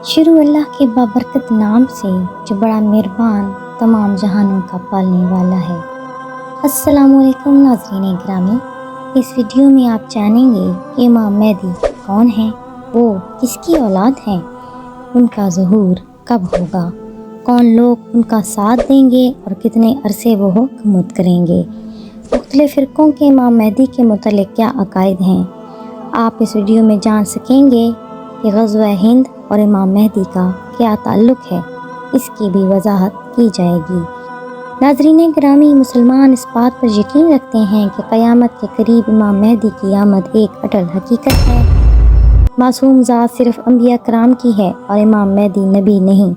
شروع اللہ کے بابرکت نام سے جو بڑا مہربان تمام جہانوں کا پالنے والا ہے۔ السلام علیکم ناظرین گرامی، اس ویڈیو میں آپ جانیں گے کہ امام مہدی کون ہیں، وہ کس کی اولاد ہیں، ان کا ظہور کب ہوگا، کون لوگ ان کا ساتھ دیں گے اور کتنے عرصے وہ حکومت کریں گے، مختلف فرقوں کے امام مہدی کے متعلق کیا عقائد ہیں۔ آپ اس ویڈیو میں جان سکیں گے کہ غزوہ ہند اور امام مہدی کا کیا تعلق ہے، اس کی بھی وضاحت کی جائے گی۔ ناظرین گرامی، مسلمان اس بات پر یقین رکھتے ہیں کہ قیامت کے قریب امام مہدی کی آمد ایک اٹل حقیقت ہے۔ معصوم ذات صرف انبیاء کرام کی ہے اور امام مہدی نبی نہیں،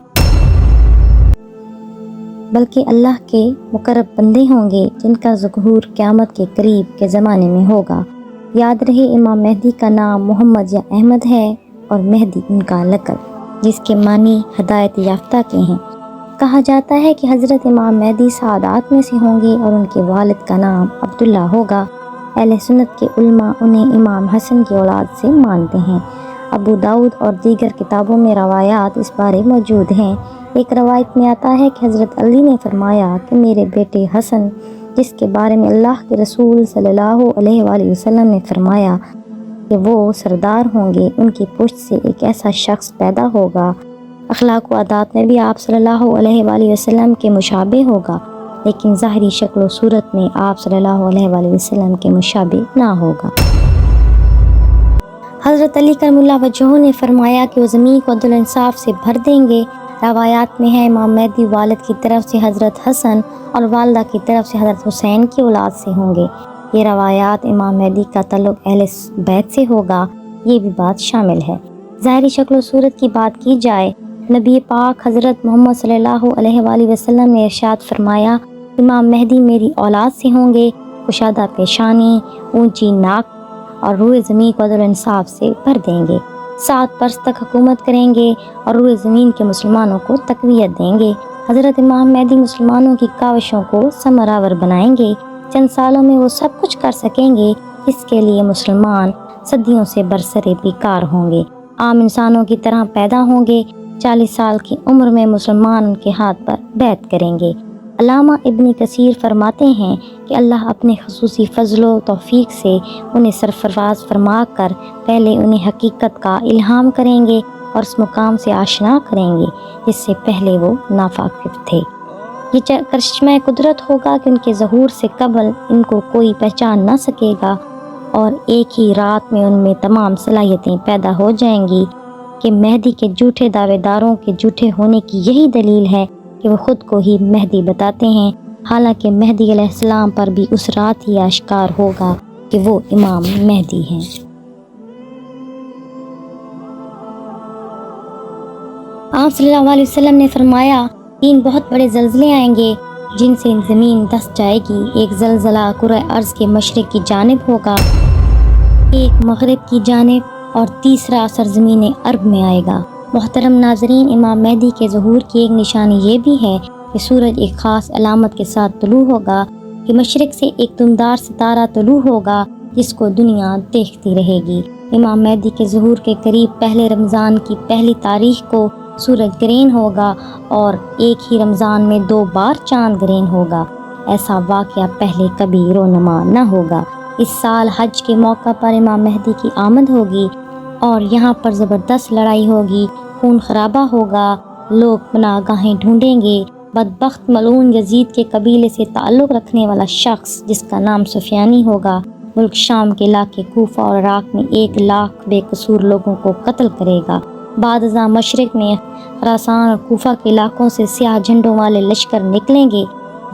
بلکہ اللہ کے مقرب بندے ہوں گے جن کا ظہور قیامت کے قریب کے زمانے میں ہوگا۔ یاد رہے، امام مہدی کا نام محمد یا احمد ہے اور مہدی ان کا لقب، جس کے معنی ہدایت یافتہ کے ہیں۔ کہا جاتا ہے کہ حضرت امام مہدی سعادات میں سے ہوں گے اور ان کے والد کا نام عبداللہ ہوگا۔ اہل سنت کے علماء انہیں امام حسن کی اولاد سے مانتے ہیں۔ ابو داؤد اور دیگر کتابوں میں روایات اس بارے موجود ہیں۔ ایک روایت میں آتا ہے کہ حضرت علی نے فرمایا کہ میرے بیٹے حسن، جس کے بارے میں اللہ کے رسول صلی اللہ علیہ وآلہ وسلم نے فرمایا کہ وہ سردار ہوں گے، ان کی پشت سے ایک ایسا شخص پیدا ہوگا، اخلاق و عادات میں بھی آپ صلی اللہ علیہ وآلہ وسلم کے مشابہ ہوگا، لیکن ظاہری شکل و صورت میں آپ صلی اللہ علیہ وآلہ وسلم کے مشابہ نہ ہوگا۔ حضرت علی کرم اللہ وجہہ نے فرمایا کہ وہ زمین کو عدل و انصاف سے بھر دیں گے۔ روایات میں ہے امام مہدی والد کی طرف سے حضرت حسن اور والدہ کی طرف سے حضرت حسین کی اولاد سے ہوں گے۔ یہ روایات امام مہدی کا تعلق اہل بیت سے ہوگا، یہ بھی بات شامل ہے۔ ظاہری شکل و صورت کی بات کی جائے، نبی پاک حضرت محمد صلی اللہ علیہ وآلہ وسلم نے ارشاد فرمایا، امام مہدی میری اولاد سے ہوں گے، کشادہ پیشانی، اونچی ناک اور روئے زمین کو عدل و انصاف سے بھر دیں گے، 7 برس تک حکومت کریں گے اور روئے زمین کے مسلمانوں کو تقویت دیں گے۔ حضرت امام مہدی مسلمانوں کی کاوشوں کو ثمرآور بنائیں گے، چند سالوں میں وہ سب کچھ کر سکیں گے جس کے لیے مسلمان صدیوں سے برسر پیکار ہوں گے۔ عام انسانوں کی طرح پیدا ہوں گے، 40 سال کی عمر میں مسلمان ان کے ہاتھ پر بیعت کریں گے۔ علامہ ابن کثیر فرماتے ہیں کہ اللہ اپنے خصوصی فضل و توفیق سے انہیں سرفراز فرما کر پہلے انہیں حقیقت کا الہام کریں گے اور اس مقام سے آشنا کریں گے جس سے پہلے وہ ناواقف تھے۔ یہ کرشمہ قدرت ہوگا کہ ان کے ظہور سے قبل ان کو کوئی پہچان نہ سکے گا، اور ایک ہی رات میں ان میں تمام صلاحیتیں پیدا ہو جائیں گی کہ مہدی کے جھوٹے دعوے داروں کے جھوٹے ہونے کی یہی دلیل ہے کہ وہ خود کو ہی مہدی بتاتے ہیں، حالانکہ مہدی علیہ السلام پر بھی اس رات ہی آشکار ہوگا کہ وہ امام مہدی ہیں۔ آپ صلی اللہ علیہ وسلم نے فرمایا، 3 بہت بڑے زلزلے آئیں گے جن سے زمین دھس جائے گی۔ ایک زلزلہ کرۂ ارض کے مشرق کی جانب ہوگا، ایک مغرب کی جانب، اور تیسرا سرزمین عرب میں آئے گا۔ محترم ناظرین، امام مہدی کے ظہور کی ایک نشانی یہ بھی ہے کہ سورج ایک خاص علامت کے ساتھ طلوع ہوگا، کہ مشرق سے ایک دمدار ستارہ طلوع ہوگا جس کو دنیا دیکھتی رہے گی۔ امام مہدی کے ظہور کے قریب پہلے رمضان کی پہلی تاریخ کو سورج گرہن ہوگا اور ایک ہی رمضان میں 2 بار چاند گرہن ہوگا۔ ایسا واقعہ پہلے کبھی رونما نہ ہوگا۔ اس سال حج کے موقع پر امام مہدی کی آمد ہوگی اور یہاں پر زبردست لڑائی ہوگی، خون خرابہ ہوگا، لوگ پناہ گاہیں ڈھونڈیں گے۔ بدبخت ملعون یزید کے قبیلے سے تعلق رکھنے والا شخص جس کا نام سفیانی ہوگا، ملک شام کے علاقے کوفہ اور عراق میں 1 لاکھ بے قصور لوگوں کو قتل کرے گا۔ بعد ازاں مشرق میں خراسان اور کوفہ کے علاقوں سے سیاہ جھنڈوں والے لشکر نکلیں گے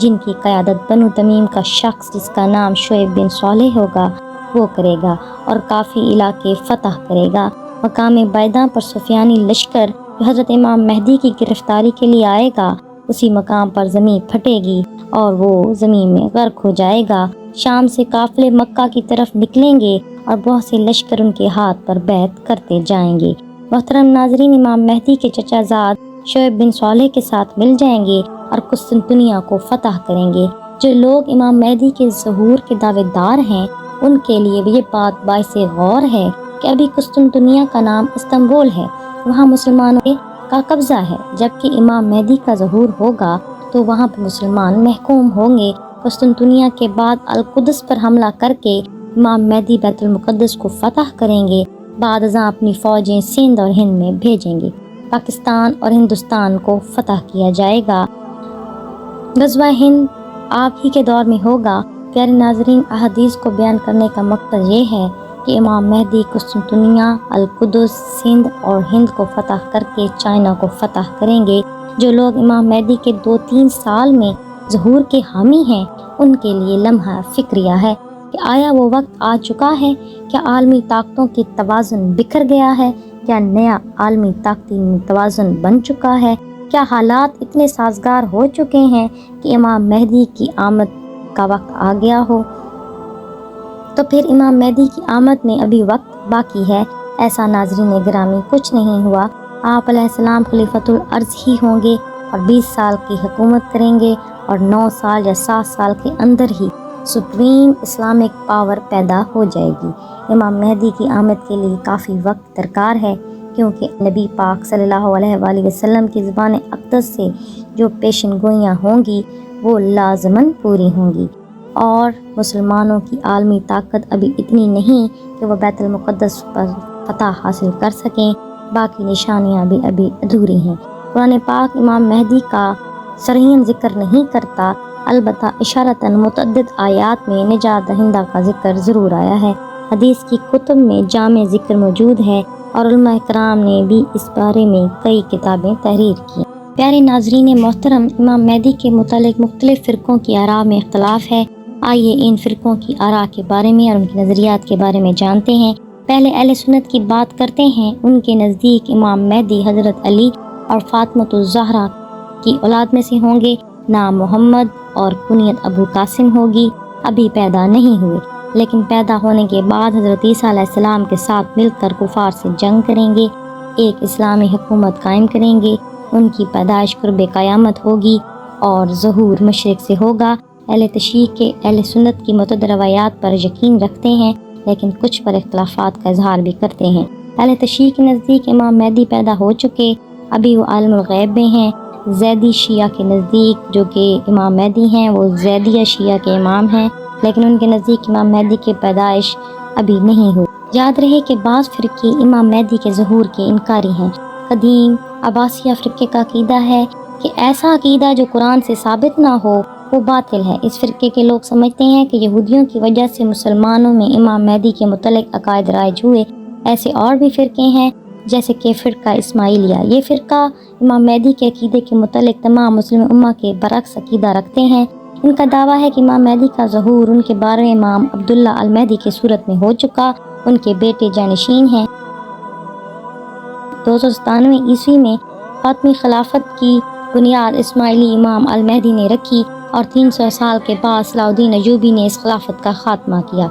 جن کی قیادت بنو تمیم کا شخص جس کا نام شعیب بن صالح ہوگا وہ کرے گا اور کافی علاقے فتح کرے گا۔ مقام بیداں پر سفیانی لشکر جو حضرت امام مہدی کی گرفتاری کے لیے آئے گا، اسی مقام پر زمین پھٹے گی اور وہ زمین میں غرق ہو جائے گا۔ شام سے قافلے مکہ کی طرف نکلیں گے اور بہت سے لشکر ان کے ہاتھ پر بیعت کرتے جائیں گے۔ محترم ناظرین، امام مہدی کے چچا زاد شعیب بن صالح کے ساتھ مل جائیں گے اور قسطنطنیہ کو فتح کریں گے۔ جو لوگ امام مہدی کے ظہور کے دعوے دار ہیں ان کے لیے بھی یہ بات باعث غور ہے کہ ابھی قسطنطنیہ کا نام استنبول ہے، وہاں مسلمانوں کا قبضہ ہے، جبکہ امام مہدی کا ظہور ہوگا تو وہاں پر مسلمان محکوم ہوں گے۔ قسطنطنیہ کے بعد القدس پر حملہ کر کے امام مہدی بیت المقدس کو فتح کریں گے، بعد ازاں اپنی فوجیں سندھ اور ہند میں بھیجیں گے، پاکستان اور ہندوستان کو فتح کیا جائے گا۔ غزوہ ہند آپ ہی کے دور میں ہوگا۔ پیارے ناظرین، احادیث کو بیان کرنے کا مقصد یہ ہے کہ امام مہدی قسطنطنیہ، القدس، سندھ اور ہند کو فتح کر کے چائنا کو فتح کریں گے۔ جو لوگ امام مہدی کے 2-3 سال میں ظہور کے حامی ہیں، ان کے لیے لمحہ فکریہ ہے کہ آیا وہ وقت آ چکا ہے؟ کیا عالمی طاقتوں کی توازن بکھر گیا ہے؟ کیا نیا عالمی طاقتی توازن بن چکا ہے؟ کیا حالات اتنے سازگار ہو چکے ہیں کہ امام مہدی کی آمد کا وقت آ گیا ہو؟ تو پھر امام مہدی کی آمد میں ابھی وقت باقی ہے۔ ایسا ناظرین گرامی کچھ نہیں ہوا۔ آپ علیہ السلام خلیفۃ الارض ہی ہوں گے اور 20 سال کی حکومت کریں گے، اور 9 سال یا 7 سال کے اندر ہی سپریم اسلامک پاور پیدا ہو جائے گی۔ امام مہدی کی آمد کے لیے کافی وقت درکار ہے، کیونکہ نبی پاک صلی اللہ علیہ وآلہ وسلم کی زبان اقدس سے جو پیشن گوئیاں ہوں گی وہ لازماً پوری ہوں گی، اور مسلمانوں کی عالمی طاقت ابھی اتنی نہیں کہ وہ بیت المقدس پر فتح حاصل کر سکیں، باقی نشانیاں بھی ابھی ادھوری ہیں۔ قرآن پاک امام مہدی کا صریحاً ذکر نہیں کرتا، البتہ اشارتاً متعدد آیات میں نجات دہندہ کا ذکر ضرور آیا ہے۔ حدیث کی کتب میں جامع ذکر موجود ہے، اور علماء کرام نے بھی اس بارے میں کئی کتابیں تحریر کی۔ پیارے ناظرین محترم، امام مہدی کے متعلق مختلف فرقوں کی آراء میں اختلاف ہے۔ آئیے ان فرقوں کی آراء کے بارے میں اور ان کے نظریات کے بارے میں جانتے ہیں۔ پہلے اہل سنت کی بات کرتے ہیں۔ ان کے نزدیک امام مہدی حضرت علی اور فاطمۃ الزہرا کی اولاد میں سے ہوں گے۔ نام محمد اور کنیت ابو قاسم ہوگی۔ ابھی پیدا نہیں ہوئے، لیکن پیدا ہونے کے بعد حضرت عیسیٰ علیہ السلام کے ساتھ مل کر کفار سے جنگ کریں گے، ایک اسلامی حکومت قائم کریں گے۔ ان کی پیدائش قرب قیامت ہوگی اور ظہور مشرق سے ہوگا۔ اہل تشیع کے اہل سنت کی متعدد روایات پر یقین رکھتے ہیں، لیکن کچھ پر اختلافات کا اظہار بھی کرتے ہیں۔ اہل تشیع کے نزدیک امام مہدی پیدا ہو چکے، ابھی وہ عالم الغیب میں ہیں۔ زیدی شیعہ کے نزدیک جو کہ امام مہدی ہیں وہ زیدیہ شیعہ کے امام ہیں، لیکن ان کے نزدیک امام مہدی کی پیدائش ابھی نہیں ہوئی۔ یاد رہے کہ بعض فرقے امام مہدی کے ظہور کے انکاری ہیں۔ قدیم عباسیہ فرقے کا عقیدہ ہے کہ ایسا عقیدہ جو قرآن سے ثابت نہ ہو وہ باطل ہے۔ اس فرقے کے لوگ سمجھتے ہیں کہ یہودیوں کی وجہ سے مسلمانوں میں امام مہدی کے متعلق عقائد رائج ہوئے۔ ایسے اور بھی فرقے ہیں، جیسے کہ فرقہ اسماعیلیہ۔ یہ فرقہ امام مہدی کے عقیدے کے متعلق تمام مسلم امہ کے برعکس عقیدہ رکھتے ہیں۔ ان کا دعویٰ ہے کہ امام مہدی کا ظہور ان کے 12ویں امام عبداللہ المہدی کی صورت میں ہو چکا، ان کے بیٹے جانشین ہیں۔ 297 عیسوی میں فاطمی خلافت کی بنیاد اسماعیلی امام المہدی نے رکھی، اور 300 سال کے بعد صلاح الدین ایوبی نے اس خلافت کا خاتمہ کیا۔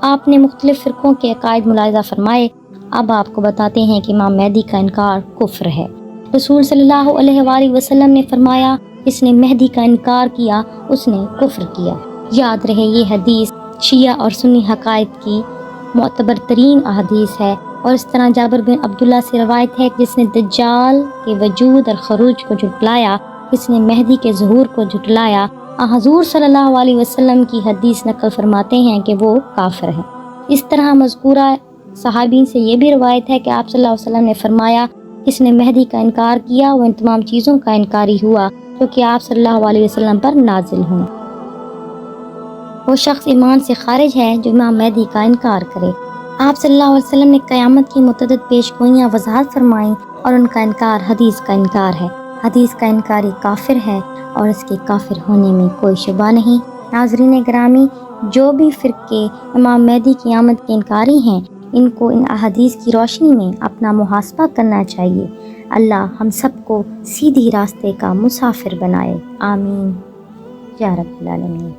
آپ نے مختلف فرقوں کے عقائد ملاحظہ فرمائے۔ اب آپ کو بتاتے ہیں کہ امام مہدی کا انکار کفر ہے۔ رسول صلی اللہ علیہ وآلہ وسلم نے فرمایا، جس نے مہدی کا انکار کیا اس نے کفر کیا۔ یاد رہے یہ حدیث شیعہ اور سنی حقائق کی معتبر ترین احادیث ہے، اور اس طرح جابر بن عبداللہ سے روایت ہے کہ جس نے دجال کے وجود اور خروج کو جھٹلایا، جس نے مہدی کے ظہور کو جھٹلایا، حضور صلی اللہ علیہ وسلم کی حدیث نقل فرماتے ہیں کہ وہ کافر ہے۔ اس طرح مذکورہ صحابین سے یہ بھی روایت ہے کہ آپ صلی اللہ علیہ وسلم نے فرمایا، جس نے مہدی کا انکار کیا وہ ان تمام چیزوں کا انکاری ہوا جو کہ آپ صلی اللہ علیہ وسلم پر نازل ہوں۔ وہ شخص ایمان سے خارج ہے جو امام مہدی کا انکار کرے۔ آپ صلی اللہ علیہ وسلم نے قیامت کی متعدد پیش گوئیاں وضاحت فرمائیں، اور ان کا انکار حدیث کا انکار ہے۔ حدیث کا انکاری کافر ہے، اور اس کے کافر ہونے میں کوئی شبہ نہیں۔ ناظرین گرامی، جو بھی فرقے امام مہدی کی آمد کے انکاری ہیں، ان کو ان احادیث کی روشنی میں اپنا محاسبہ کرنا چاہیے۔ اللہ ہم سب کو سیدھی راستے کا مسافر بنائے، آمین یا رب العالمین۔